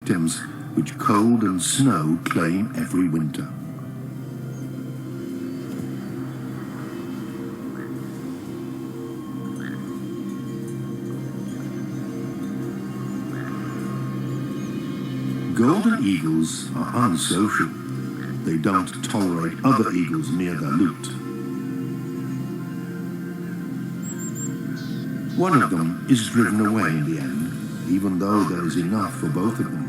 items which cold and snow claim every winter. Golden eagles are unsocial. They don't tolerate other eagles near their loot. One of them is driven away in the end, even though there is enough for both of them.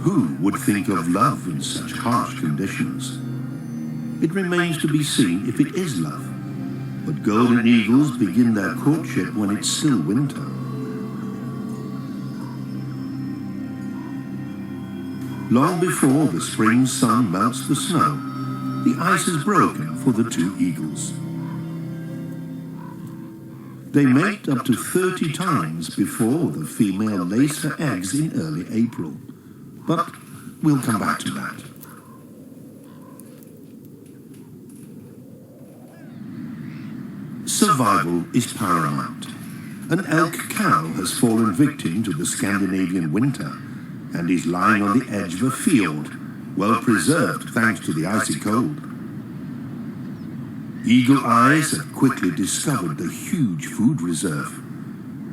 Who would think of love in such harsh conditions? It remains to be seen if it is love. But golden eagles begin their courtship when it's still winter. Long before the spring sun melts the snow, the ice is broken for the two eagles. They mate up to 30 times before the female lays her eggs in early April. But we'll come back to that. Survival is paramount. An elk cow has fallen victim to the Scandinavian winter and is lying on the edge of a field, well preserved thanks to the icy cold. Eagle eyes have quickly discovered the huge food reserve.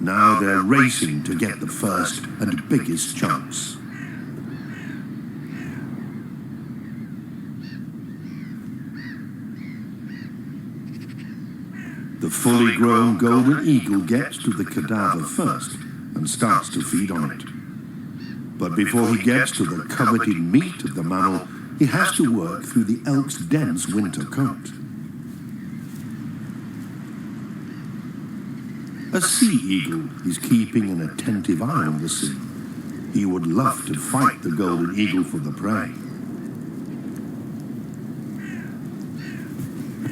Now they're racing to get the first and biggest chunks. The fully grown golden eagle gets to the cadaver first and starts to feed on it. But before he gets to the coveted meat of the mammal, he has to work through the elk's dense winter coat. A sea eagle is keeping an attentive eye on the sea. He would love to fight the golden eagle for the prey.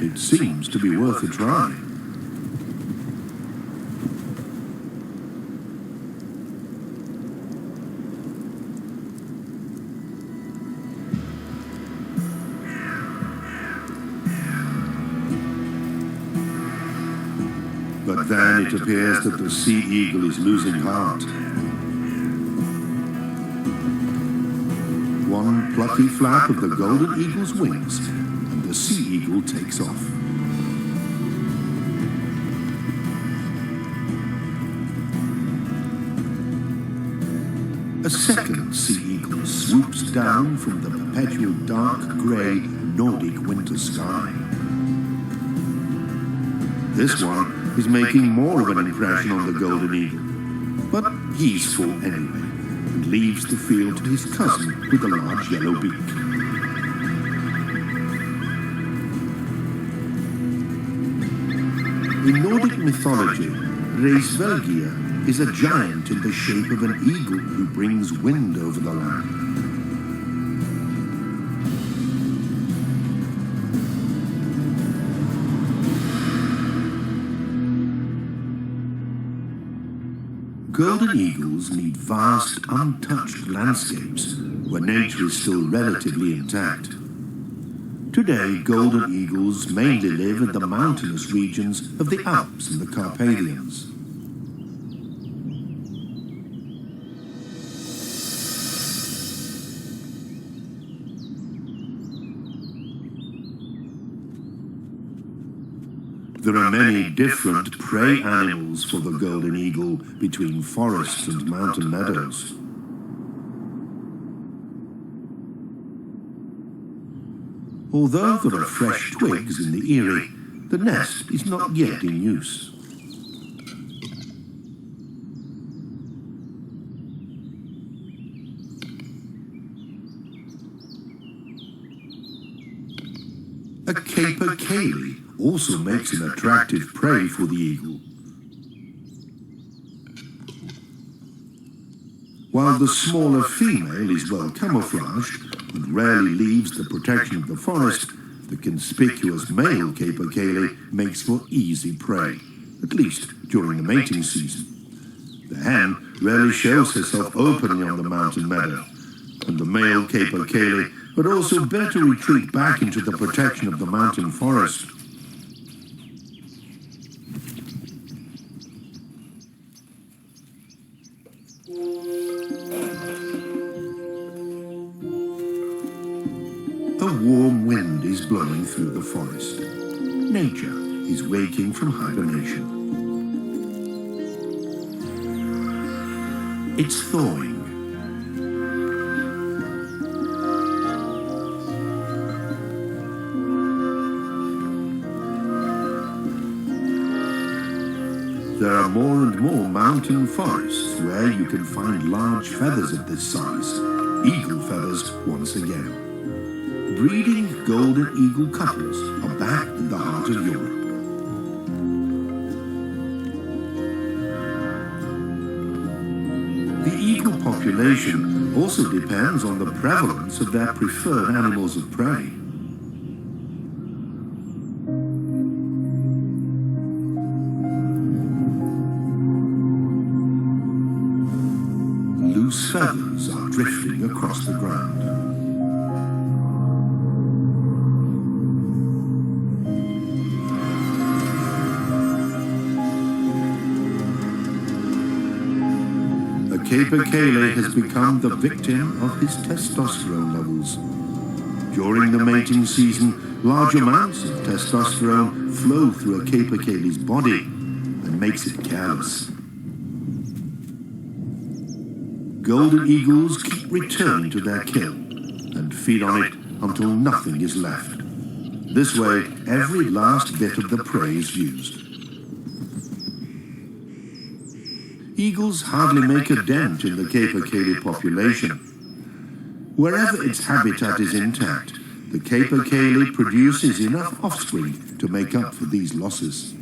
It seems to be worth a try. But then it appears that the sea eagle is losing heart. One plucky flap of the golden eagle's wings, and the sea eagle takes off. A second sea eagle swoops down from the perpetual dark grey Nordic winter sky. This one is making more of an impression on the golden eagle, but he's full anyway, and leaves the field to his cousin with a large yellow beak. In Nordic mythology, Reisvelgia is a giant in the shape of an eagle who brings wind over the land. Golden eagles need vast, untouched landscapes where nature is still relatively intact. Today, golden eagles mainly live in the mountainous regions of the Alps and the Carpathians. There are many different prey animals for the golden eagle between forests and mountain meadows. Although there are fresh twigs in the eyrie, the nest is not yet in use. A capercaillie also makes an attractive prey for the eagle. While the smaller female is well camouflaged and rarely leaves the protection of the forest, the conspicuous male capercaillie makes for easy prey, at least during the mating season. The hen rarely shows herself openly on the mountain meadow, and the male capercaillie would also better retreat back into the protection of the mountain forest. breeze blowing through the forest. Nature is waking from hibernation. It's thawing. There are more and more mountain forests where you can find large feathers of this size, eagle feathers once again. Breeding golden eagle couples are back in the heart of Europe. The eagle population also depends on the prevalence of their preferred animals of prey. Loose feathers are drifting across the ground. The capercaillie has become the victim of his testosterone levels. During the mating season, large amounts of testosterone flow through a capercaillie's body and makes it careless. Golden eagles keep returning to their kill and feed on it until nothing is left. This way, every last bit of the prey is used. Eagles hardly make a dent in the capercaillie population. Wherever its habitat is intact, the capercaillie produces enough offspring to make up for these losses.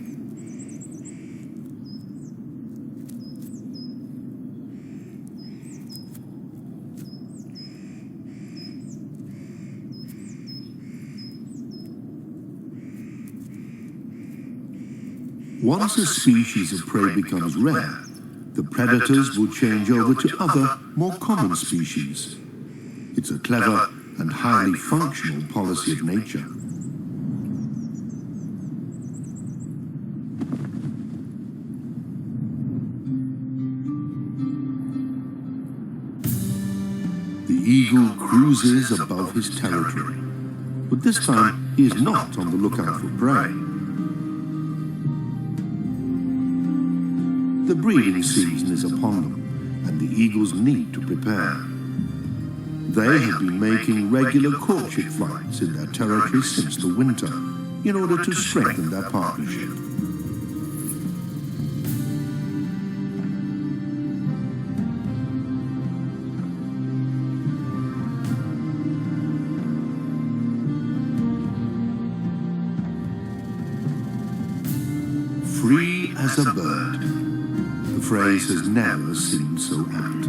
Once a species of prey becomes rare, the predators will change over to other, more common species. It's a clever and highly functional policy of nature. The eagle cruises above his territory, but this time he is not on the lookout for prey. The breeding season is upon them, and the eagles need to prepare. They have been making regular courtship flights in their territory since the winter, in order to strengthen their partnership. Free as a bird. The phrase has never seemed so apt.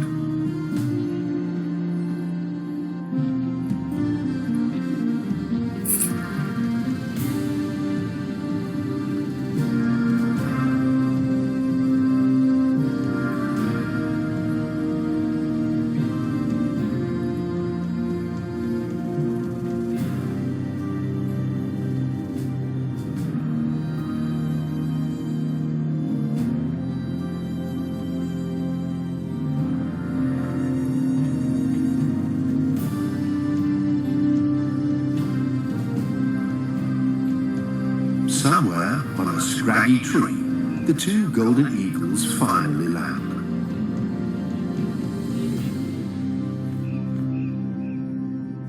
Somewhere on a scraggy tree, the two golden eagles finally land.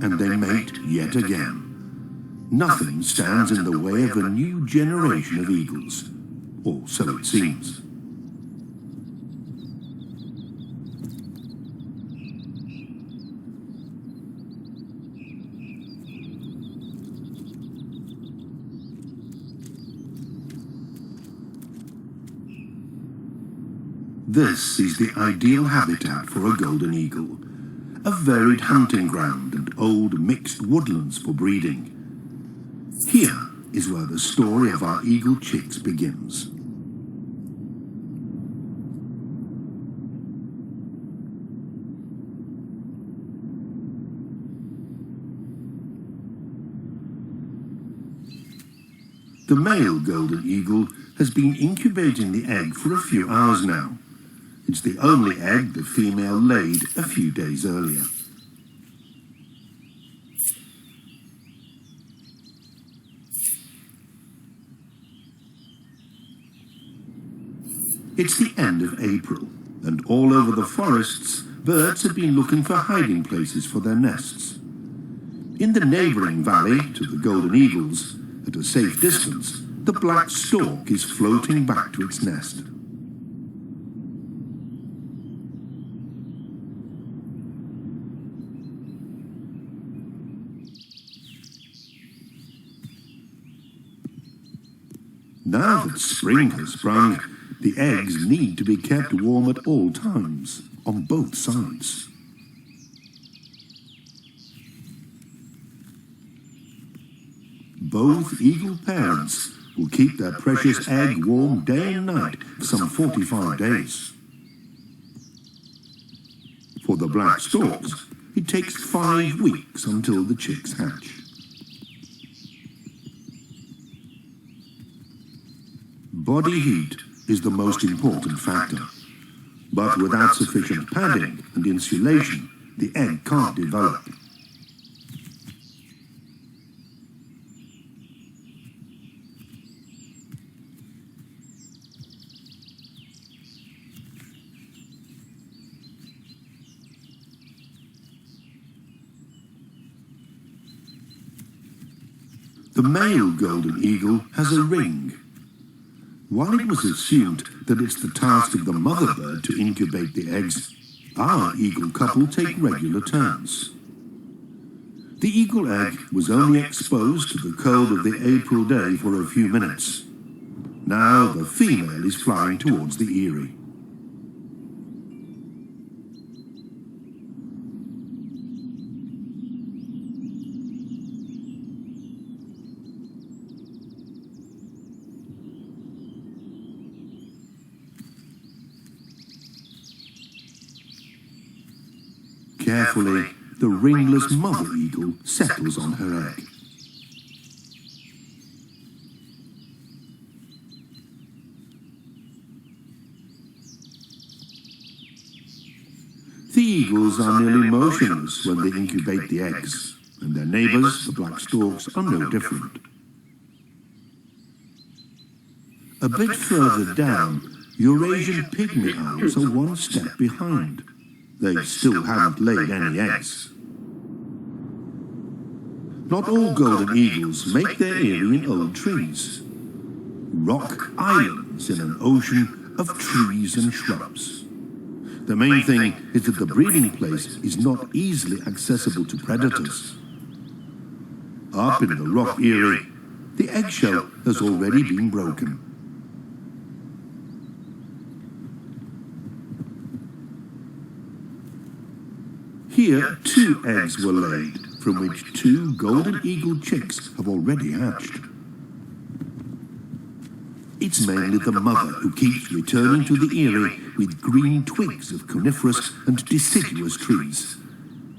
And they mate yet again. Nothing stands in the way of a new generation of eagles, or so it seems. This is the ideal habitat for a golden eagle, a varied hunting ground and old mixed woodlands for breeding. Here is where the story of our eagle chicks begins. The male golden eagle has been incubating the egg for a few hours now. It's the only egg the female laid a few days earlier. It's the end of April, and all over the forests, birds have been looking for hiding places for their nests. In the neighbouring valley to the golden eagles, at a safe distance, the black stork is floating back to its nest. Now that spring has sprung, the eggs need to be kept warm at all times, on both sides. Both eagle parents will keep their precious egg warm day and night for some 45 days. For the black storks, it takes 5 weeks until the chicks hatch. Body heat is the most important factor, but without sufficient padding and insulation, the egg can't develop. The male golden eagle has a ring. While it was assumed that it's the task of the mother bird to incubate the eggs, our eagle couple take regular turns. The eagle egg was only exposed to the cold of the April day for a few minutes. Now the female is flying towards the eyrie. Carefully, the ringless mother eagle settles on her egg. The eagles are nearly motionless when they incubate the eggs, and their neighbours, the black storks, are no different. A bit further down, Eurasian pygmy owls are one step behind. They still haven't laid any eggs. Not all golden eagles make their eyrie in old trees. Rock islands in an ocean of trees and shrubs. The main thing is that the breeding place is not easily accessible to predators. Up in the rock eyrie, the eggshell has already been broken. Here, 2 eggs were laid, from which 2 golden eagle chicks have already hatched. It's mainly the mother who keeps returning to the eyrie with green twigs of coniferous and deciduous trees.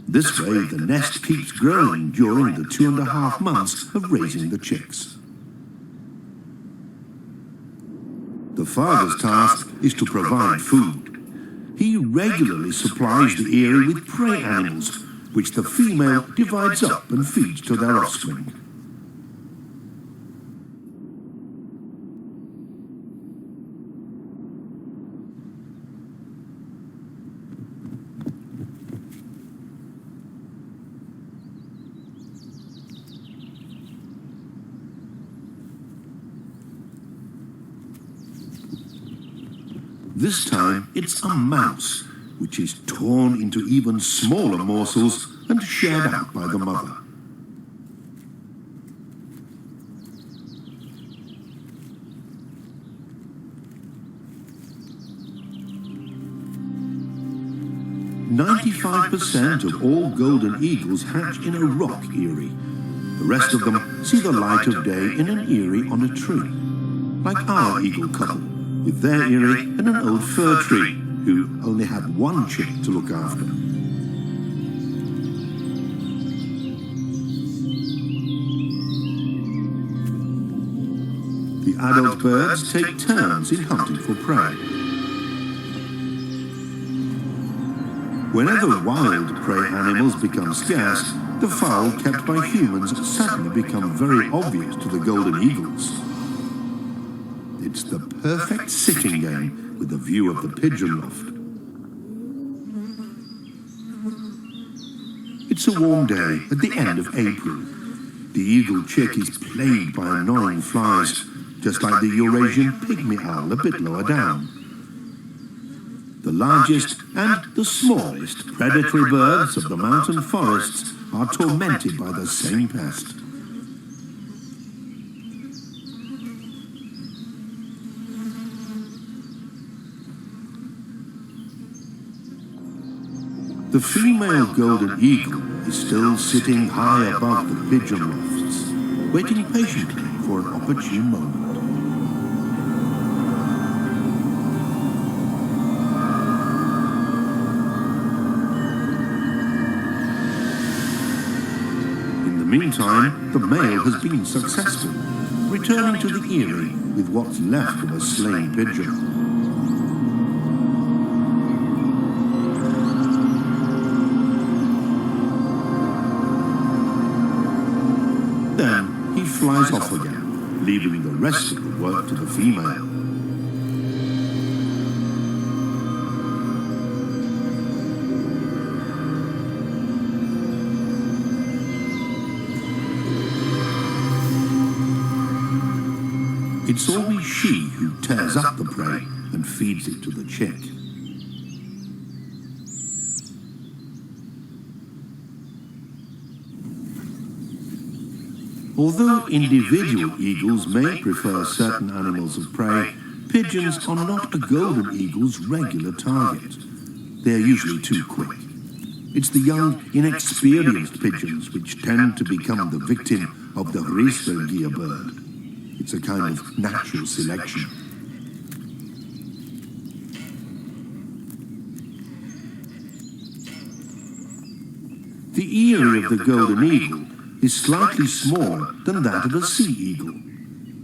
This way, the nest keeps growing during the 2.5 months of raising the chicks. The father's task is to provide food. He regularly supplies the eyrie with prey animals, which the female divides up and feeds to their offspring. This time it's a mouse, which is torn into even smaller morsels and shared out by the mother. "95% of all golden eagles hatch in a rock eyrie. The rest of them see the light of day in an eyrie on a tree, like our eagle couple, with their eyrie in an old fir tree, who only had 1 chick to look after. The adult birds take turns in hunting for prey. Whenever wild prey animals become scarce, the fowl kept by humans suddenly become very obvious to the golden eagles. It's the perfect sitting game with a view of the pigeon loft. It's a warm day at the end of April. The eagle chick is plagued by annoying flies, just like the Eurasian pygmy owl a bit lower down. The largest and the smallest predatory birds of the mountain forests are tormented by the same pest. The female golden eagle is still sitting high above the pigeon lofts, waiting patiently for an opportune moment. In the meantime, the male has been successful, returning to the eyrie with what's left of a slain pigeon. Then he flies off again, leaving the rest of the work to the female. It's always she who tears up the prey and feeds it to the chick. Although individual eagles may prefer certain animals of prey, pigeons are not a golden eagle's regular target. They are usually too quick. It's the young, inexperienced pigeons which tend to become the victim of the Riesvelgier bird. It's a kind of natural selection. The eyrie of the golden eagle is slightly smaller than that of a sea eagle.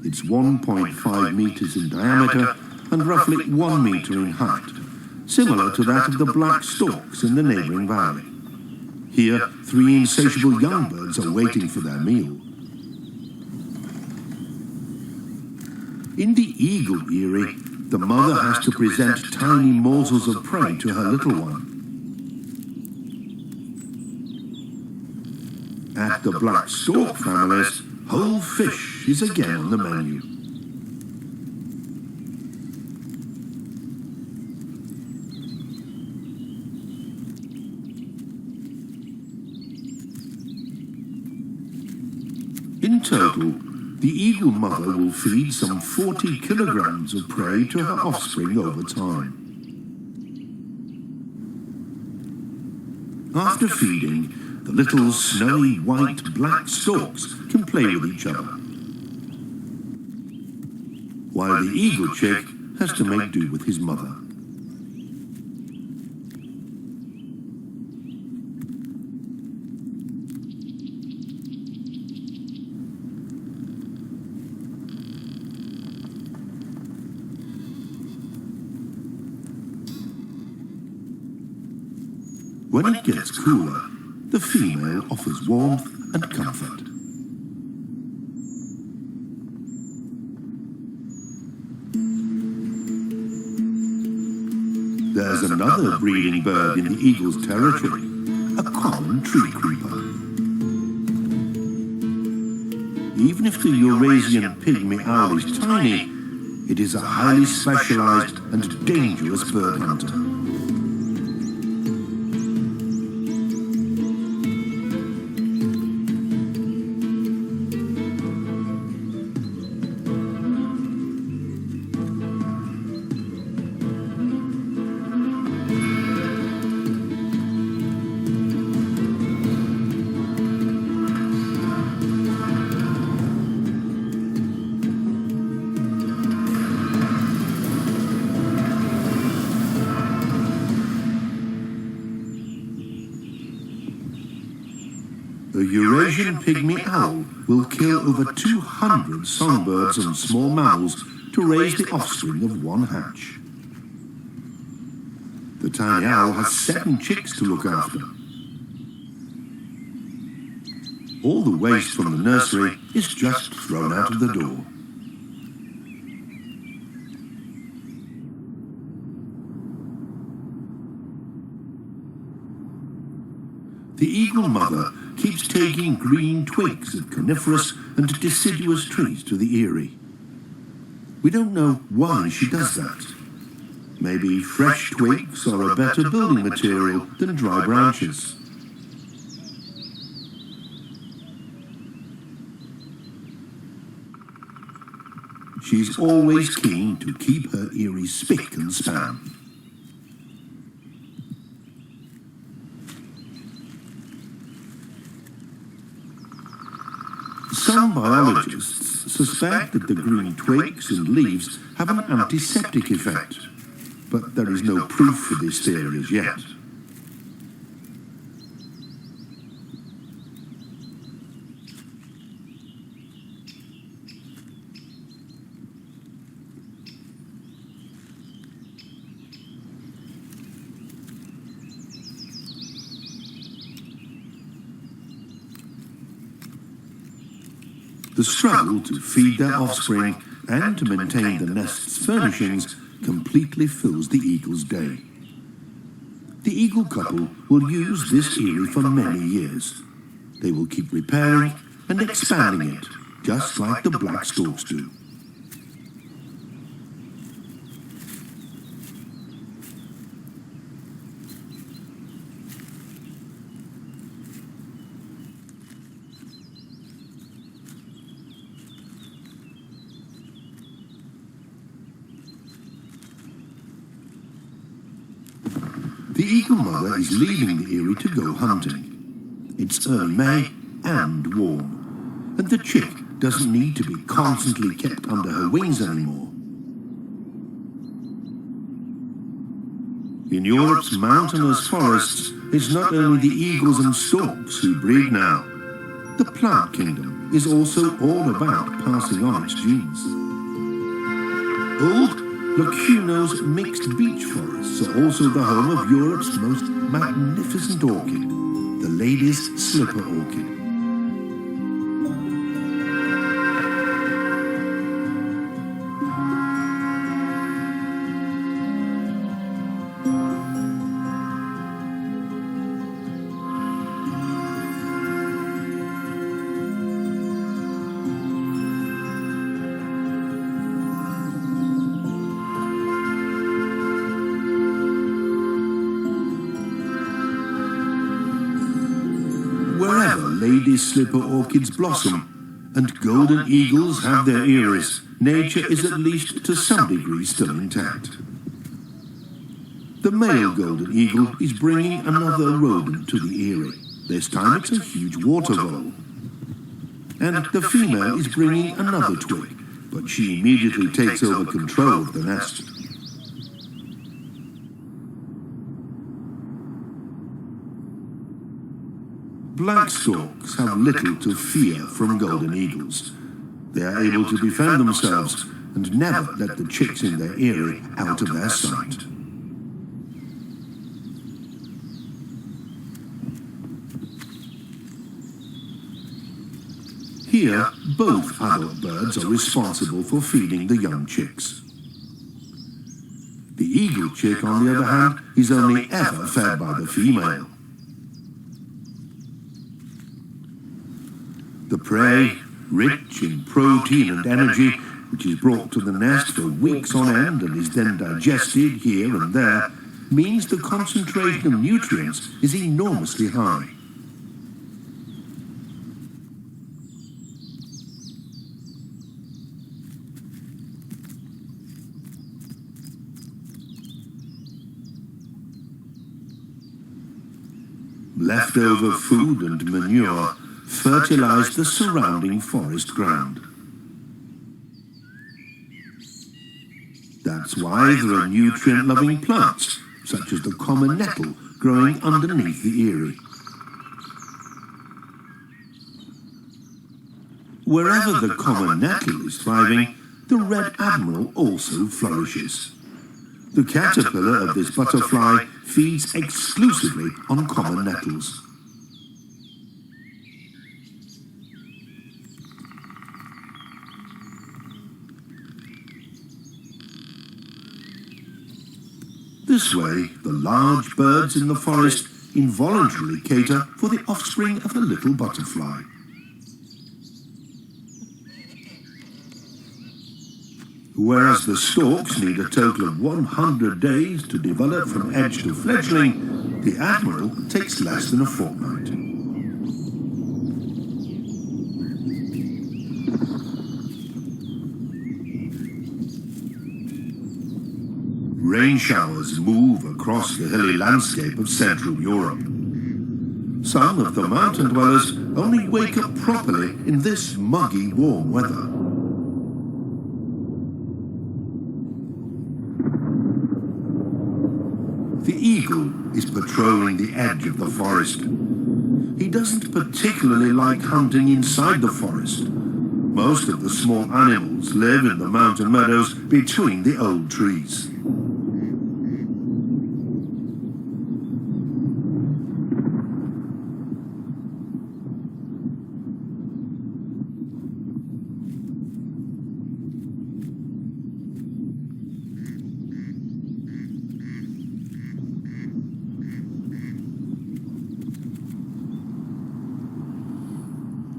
It's 1.5 meters in diameter and roughly 1 meter in height, similar to that of the black storks in the neighboring valley. Here, 3 insatiable young birds are waiting for their meal. In the eagle eyrie, the mother has to present tiny morsels of prey to her little one. At the black stork families, whole fish is again on the menu. In total, the eagle mother will feed some 40 kilograms of prey to her offspring over time. After feeding, the little snowy white black storks can play with each other, while the eagle chick has to make do with his mother. When it gets cooler, the female offers warmth and comfort. There's another breeding bird in the eagle's territory, a common tree creeper. Even if the Eurasian pygmy owl is tiny, it is a highly specialized and dangerous bird hunter. The Eurasian pygmy owl will kill over 200 songbirds and small mammals to raise the offspring of one hatch. The tiny owl has 7 chicks to look after. All the waste from the nursery is just thrown out of the door. The eagle mother keeps taking green twigs of coniferous and deciduous trees to the eyrie. We don't know why she does that. Maybe fresh twigs are a better building material than dry branches. She's always keen to keep her eyrie spick and span. Some biologists suspect that the green twigs and leaves have an antiseptic effect, but there is no proof for this theory as yet. The struggle to feed their offspring and to maintain the nest's furnishings completely fills the eagle's day. The eagle couple will use this eyrie for many years. They will keep repairing and expanding it, just like the black storks do. The eagle mother is leaving the eyrie to go hunting. It's early May and warm, and the chick doesn't need to be constantly kept under her wings anymore. In Europe's mountainous forests, it's not only the eagles and storks who breed now. The plant kingdom is also all about passing on its genes. Old Locuno's mixed beech forests are also the home of Europe's most magnificent orchid, the lady's slipper orchid. Wherever ladies' slipper orchids blossom and golden eagles have their eyries, nature is at least to some degree still intact. The male golden eagle is bringing another rodent to the eyrie. This time it's a huge water vole. And the female is bringing another twig, but she immediately takes over control of the nest. Black storks have little to fear from golden eagles. They are able to defend themselves and never let the chicks in their eyrie out of their sight. Here, both adult birds are responsible for feeding the young chicks. The eagle chick, on the other hand, is only ever fed by the female. The prey, rich in protein and energy, which is brought to the nest for weeks on end and is then digested here and there, means the concentration of nutrients is enormously high. Leftover food and manure fertilize the surrounding forest ground. That's why there are nutrient-loving plants, such as the common nettle, growing underneath the eyrie. Wherever the common nettle is thriving, the red admiral also flourishes. The caterpillar of this butterfly feeds exclusively on common nettles. This way, the large birds in the forest involuntarily cater for the offspring of the little butterfly. Whereas the storks need a total of 100 days to develop from edge to fledgling, the admiral takes less than a fortnight. Rain showers move across the hilly landscape of Central Europe. Some of the mountain dwellers only wake up properly in this muggy, warm weather. The eagle is patrolling the edge of the forest. He doesn't particularly like hunting inside the forest. Most of the small animals live in the mountain meadows between the old trees.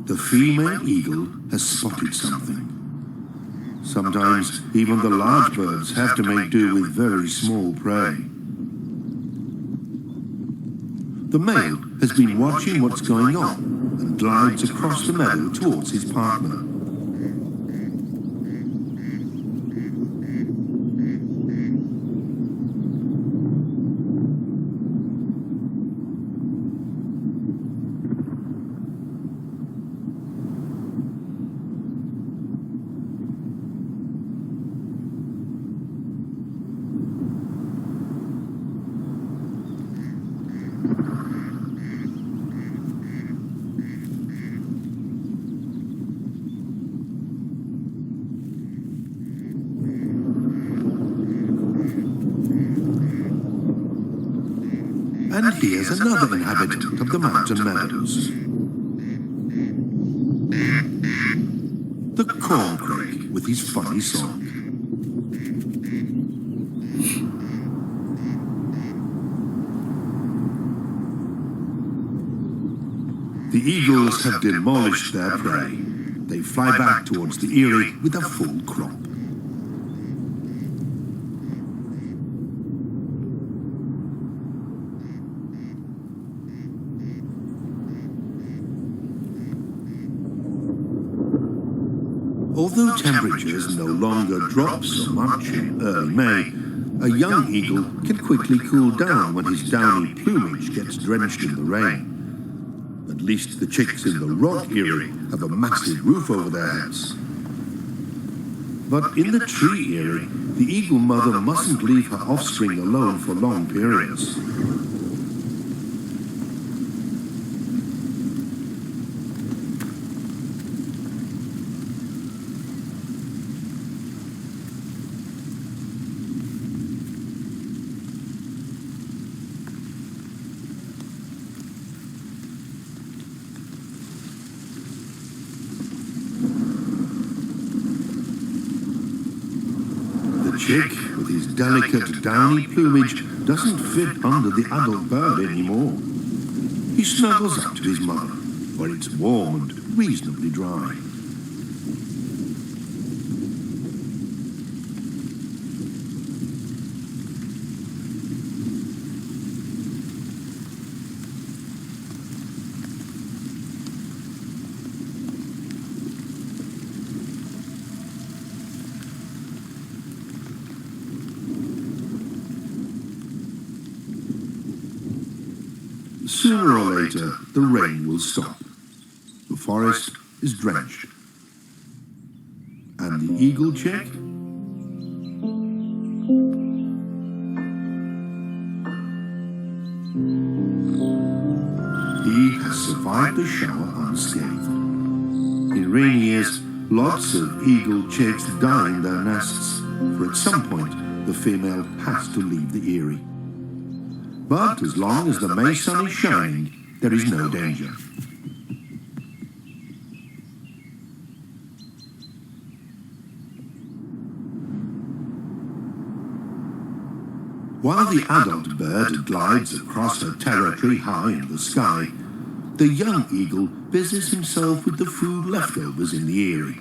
The female eagle has spotted something. Sometimes even the large birds have to make do with very small prey. The male has been watching what's going on and glides across the meadow towards his partner. And here's another inhabitant of the mountain meadows. The corncrake with his funny song. The eagles have demolished their prey. They fly back towards the eyrie with a full crop. Although temperatures no longer drop so much in early May, a young eagle can quickly cool down when his downy plumage gets drenched in the rain. At least the chicks in the rock eyrie have a massive roof over their heads. But in the tree eyrie, the eagle mother mustn't leave her offspring alone for long periods. The chick, with his delicate downy plumage, doesn't fit under the adult bird anymore. He snuggles up to his mother, where it's warm and reasonably dry. Sooner or later, the rain will stop. The forest is drenched. And the eagle chick? He has survived the shower unscathed. In rainy years, lots of eagle chicks die in their nests, for at some point the female has to leave the eyrie. But as long as the May sun is shining, there is no danger. While the adult bird glides across her territory high in the sky, the young eagle busies himself with the food leftovers in the eyrie.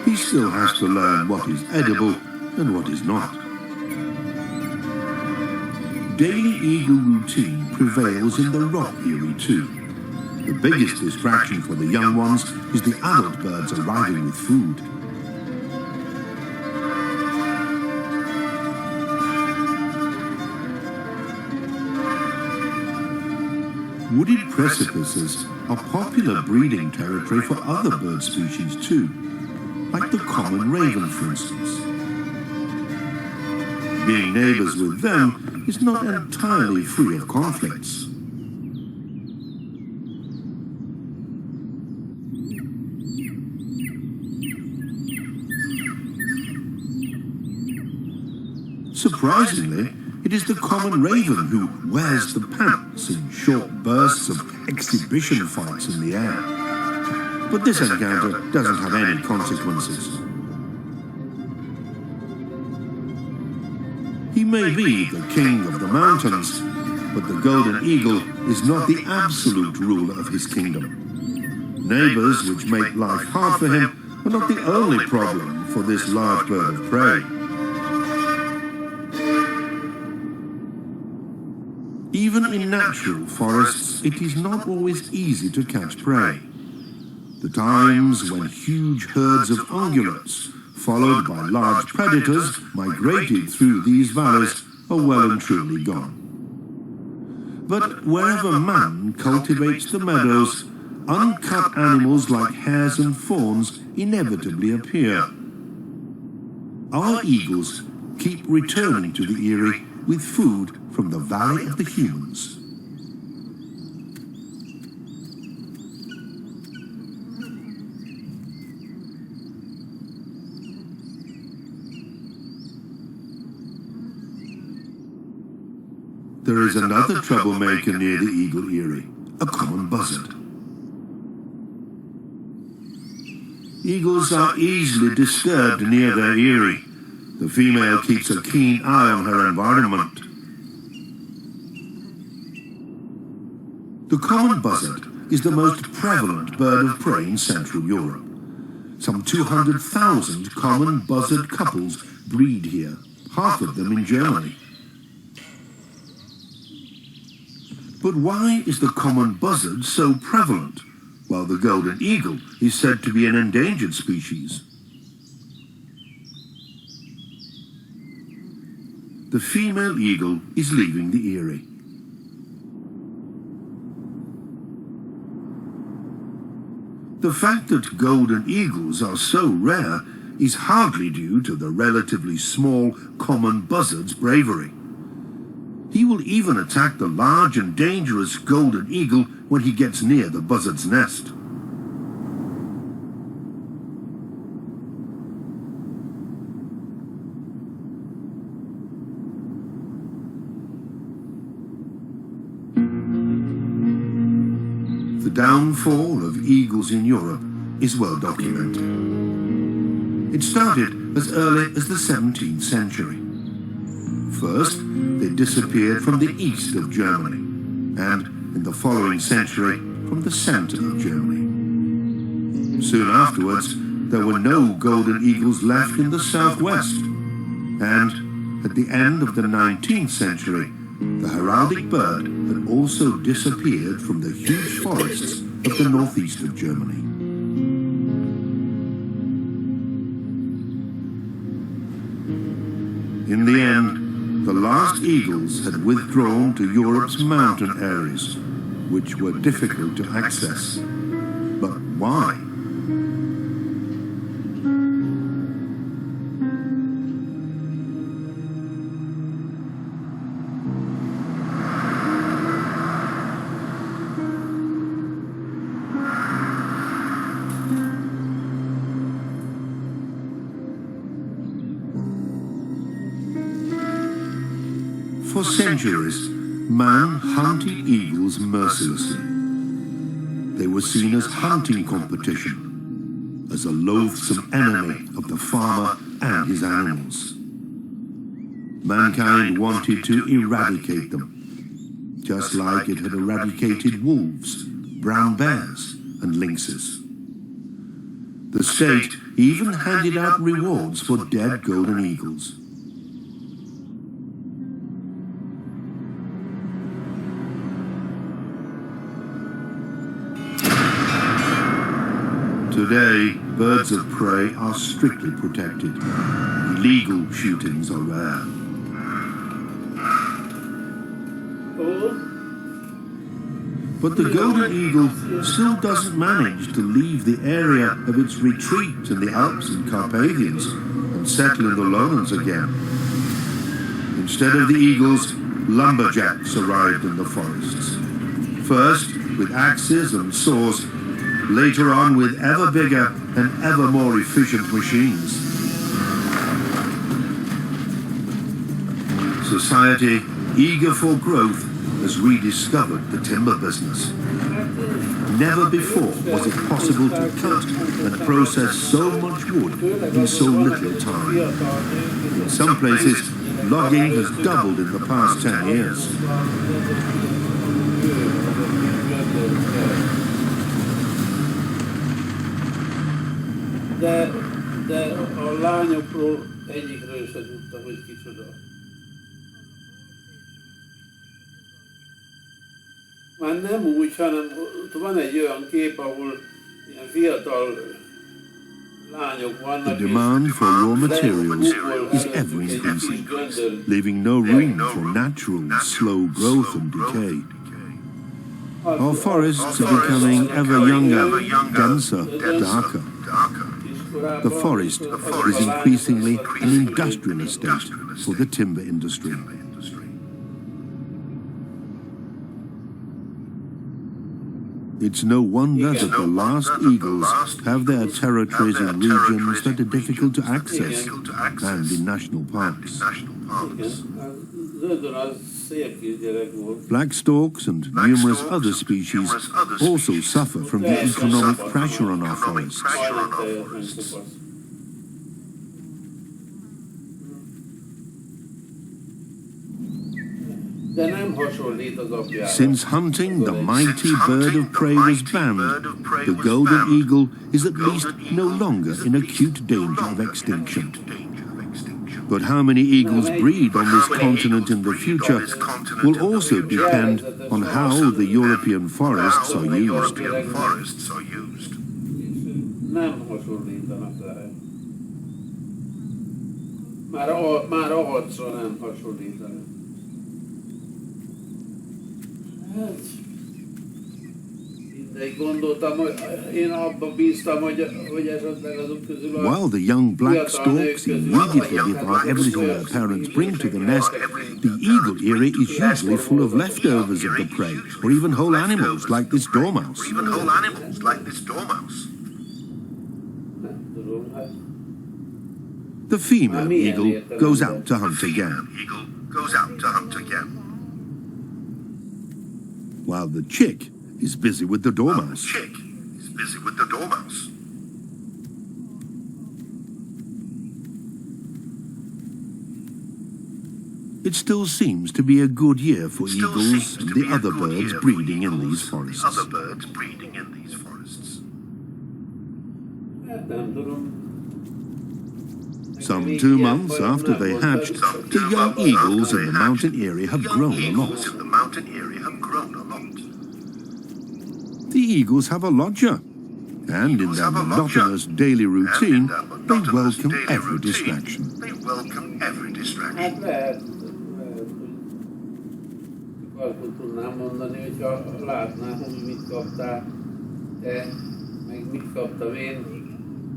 He still has to learn what is edible and what is not. Daily eagle routine prevails in the rock eyrie too. The biggest distraction for the young ones is the adult birds arriving with food. Wooded precipices are popular breeding territory for other bird species too, like the common raven, for instance. Being neighbors with them is not entirely free of conflicts. Surprisingly, it is the common raven who wears the pants in short bursts of exhibition fights in the air. But this encounter doesn't have any consequences. He may be the king of the mountains, but the golden eagle is not the absolute ruler of his kingdom. Neighbors which make life hard for him are not the only problem for this large bird of prey. Even in natural forests, it is not always easy to catch prey. The times when huge herds of ungulates, followed by large predators, migrated through these valleys are well and truly gone. But wherever man cultivates the meadows, uncut animals like hares and fawns inevitably appear. Our eagles keep returning to the eyrie with food from the Valley of the Humans. There is another troublemaker near the eagle eyrie, a common buzzard. Eagles are easily disturbed near their eyrie. The female keeps a keen eye on her environment. The common buzzard is the most prevalent bird of prey in Central Europe. Some 200,000 common buzzard couples breed here, half of them in Germany. But why is the common buzzard so prevalent, while the golden eagle is said to be an endangered species? The female eagle is leaving the eyrie. The fact that golden eagles are so rare is hardly due to the relatively small common buzzard's bravery. He will even attack the large and dangerous golden eagle when he gets near the buzzard's nest. The downfall of eagles in Europe is well documented. It started as early as the 17th century. First, they disappeared from the east of Germany, and in the following century from the center of Germany. Soon afterwards, there were no golden eagles left in the southwest, and at the end of the 19th century, the heraldic bird had also disappeared from the huge forests of the northeast of Germany. In the end, the last eagles had withdrawn to Europe's mountain areas, which were difficult to access. But why? For centuries, man hunted eagles mercilessly. They were seen as hunting competition, as a loathsome enemy of the farmer and his animals. Mankind wanted to eradicate them, just like it had eradicated wolves, brown bears, and lynxes. The state even handed out rewards for dead golden eagles. Today, birds of prey are strictly protected. Illegal shootings are rare. But the golden eagle still doesn't manage to leave the area of its retreat in the Alps and Carpathians and settle in the lowlands again. Instead of the eagles, lumberjacks arrived in the forests. First with axes and saws, later on with ever bigger and ever more efficient machines. Society, eager for growth, has rediscovered the timber business. Never before was it possible to cut and process so much wood in so little time. In some places, logging has doubled in the past 10 years. De a lányokról egyikről se tudtam, hogy kicsoda. Már nem úgy, hanem van egy olyan kép, ahol ilyen fiatal lányok vannak. The demand for raw materials is ever increasing, leaving no room for natural, slow growth and decay. Our forests are becoming ever younger, denser, darker. The forest is increasingly an industrial estate for the timber industry. It's no wonder that the last eagles have their territories in regions that are difficult to access and in national parks. Black storks and numerous other species also suffer from the economic pressure on our forests. Since hunting the mighty bird of prey was banned, the golden eagle is at least no longer in acute danger of extinction. But how many eagles breed on this continent in the future will also depend on how the European forests are used. Már arcra nem hasonlítanak. While the young black storks immediately devour everything their parents bring to the nest, the eagle eyrie is usually full of leftovers of the prey, or even whole animals like this dormouse. The female eagle goes out to hunt again, while the chick is busy with the dormouse. It still seems to be a good year for eagles and the other birds breeding in these forests. Some 2 months after they hatched, the young eagles in the mountain area have grown a lot. The eagles have a lodger, and in their monotonous daily routine, they welcome every distraction.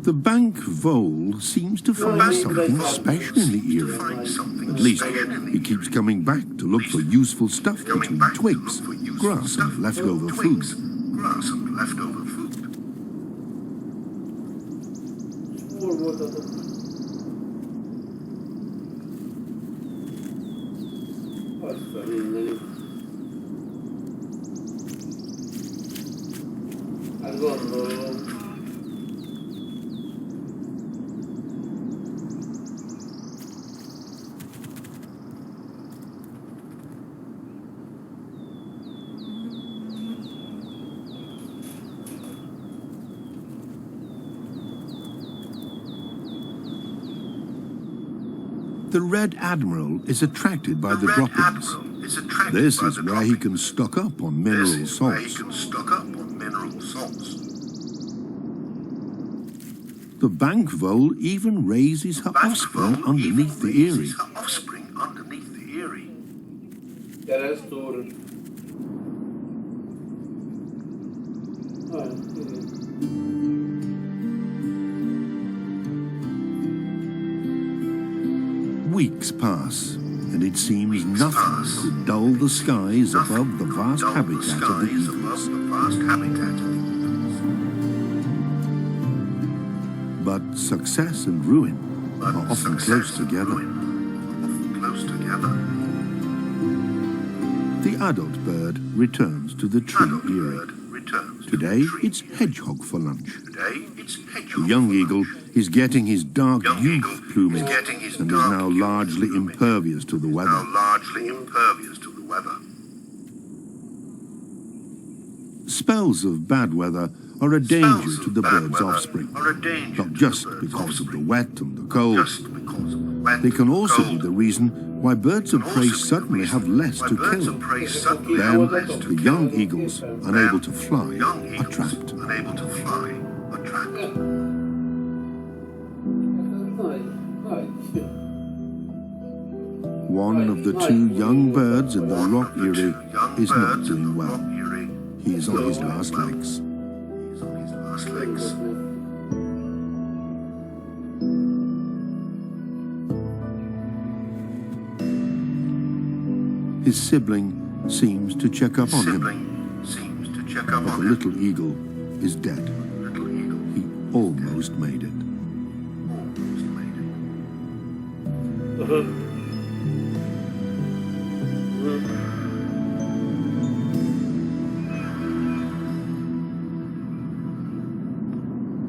The bank vole seems to find something special in the eyrie. At least, he keeps coming back to look for useful stuff between twigs, grass and leftover food. Basta minden. Hát gondolom. The Red Admiral is attracted by the droppings. This is where he can stock up on mineral salts. The bank vole even raises her offspring underneath the eyrie. Keresztúr. Weeks pass, and it seems nothing could dull the skies above the vast habitat of the eagles. But success and ruin are often close together. The adult bird returns to the tree eyrie. Today it's hedgehog for lunch. The young eagle is getting his dark youth plumage and is now largely impervious to the weather. Spells of bad weather are a danger to the bird's offspring, not just because of the wet and the cold. They can also be the reason why birds of prey suddenly have less to kill. Then the young eagles, unable to fly, are trapped. One of the two young birds in the rock eyrie is not doing well. He is on his last legs. His sibling seems to check up on him, but the little eagle is dead. He almost made it.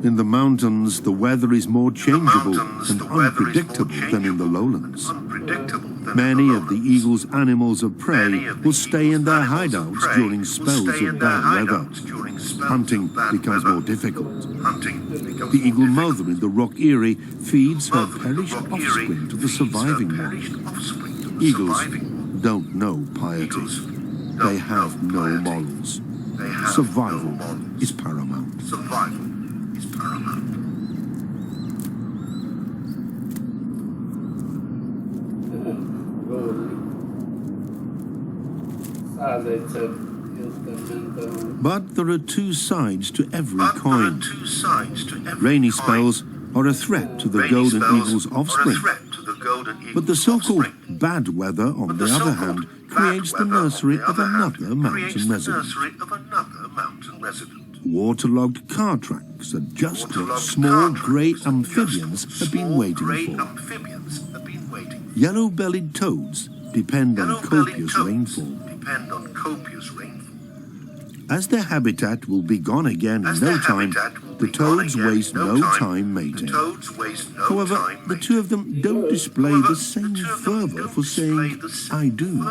In the mountains, the weather is more changeable and unpredictable than in the lowlands. Many of the eagle's animals of prey will stay in their hideouts during spells of bad weather. Hunting becomes more difficult. The eagle mother in the rock eyrie feeds her perished offspring to the surviving one. Eagles don't know piety. They have no morals. Survival is paramount. But there are two sides to every coin. Rainy spells are a threat to the golden eagle's offspring. But the so-called bad weather, on the other hand, creates the nursery of another mountain resident. Waterlogged car tracks are just what small grey amphibians have been waiting for. Yellow-bellied toads depend on copious rainfall. As their habitat will be gone again in no time, the toads waste no time mating. However, the two of them don't display the same fervour for saying, "I do."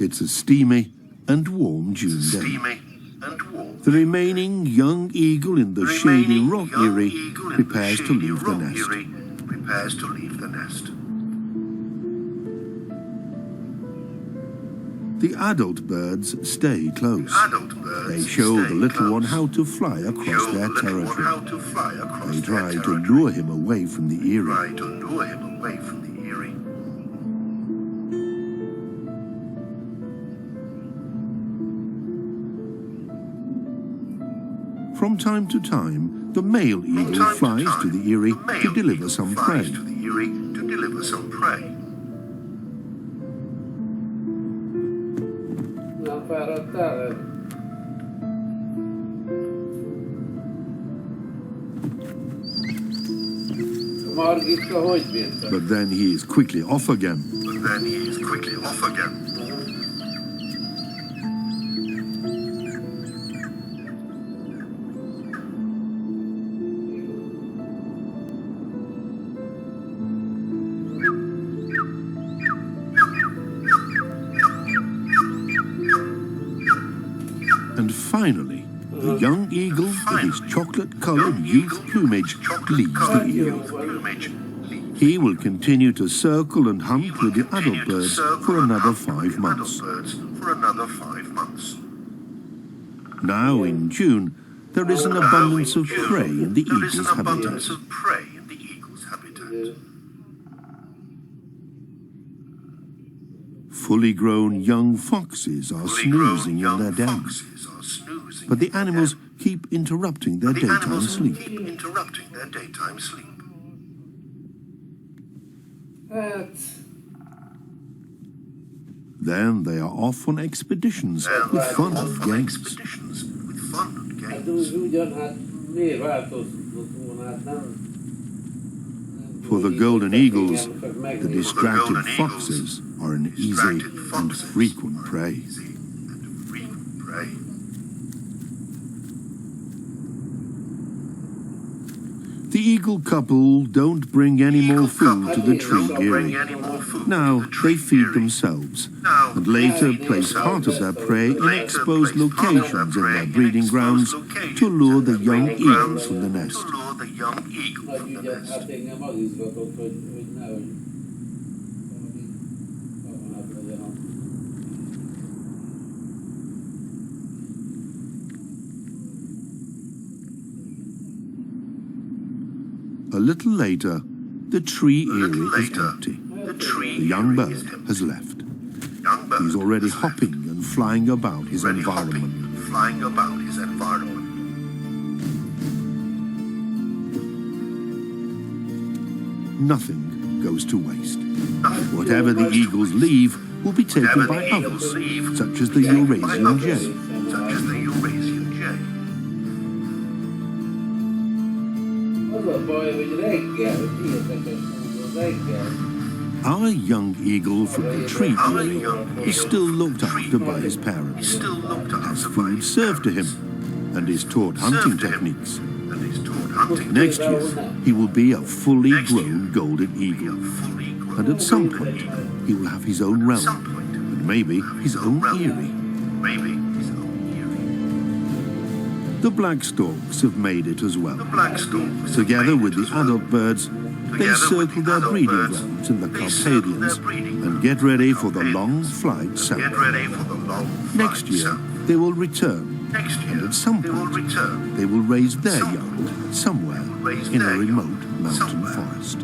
It's a steamy and warm June day. The remaining young eagle in the shady rock eyrie prepares to leave the nest. The adult birds stay close. They show the little one how to fly across their territory. They try to lure him away from the eyrie. From time to time, the male eagle flies to the eyrie to deliver some prey. Margitta hogy bírta? But then he is quickly off again. And finally, the young eagle with his chocolate-colored youth plumage leaves the eagle. He will continue to circle and hunt with the adult birds for another 5 months. Now in June, there is an abundance of prey in the eagle's habitat. Fully grown young foxes are snoozing in their dens, but the animals keep interrupting their daytime sleep. Then they are off on expeditions with fun and games. Hát úgy ugyan, hát miért változott volna, hát nem... For the golden eagles, the distracted foxes are an easy and frequent prey. The eagle couple don't bring any more food to the tree eyrie. Now they feed themselves, and later place part of their prey in exposed locations in their breeding grounds to lure the young eagles from the nest. Nagy ügyet, hát engem az izgatott, hogy nehogy katonát legyen a... A little later, the tree eyrie is empty. The young bird has left. He's already hopping and flying about his environment. Nothing goes to waste. Whatever the eagles leave will be taken by others, such as the Eurasian jay. Az a baj, hogy reggel, hihetetlen módon reggel. Our young eagle from the tree eyrie is still looked after by his parents, has food served to him, and is taught hunting techniques. Next year, he will be a fully grown golden eagle, and at some point, he will have his own realm, and maybe his own eyrie. The black storks have made it as well. Together with the adult birds, they circle their breeding grounds in the Carpathians and get ready for the long flight south. Next year, they will return, and at some point, they will raise their young somewhere in a remote mountain forest.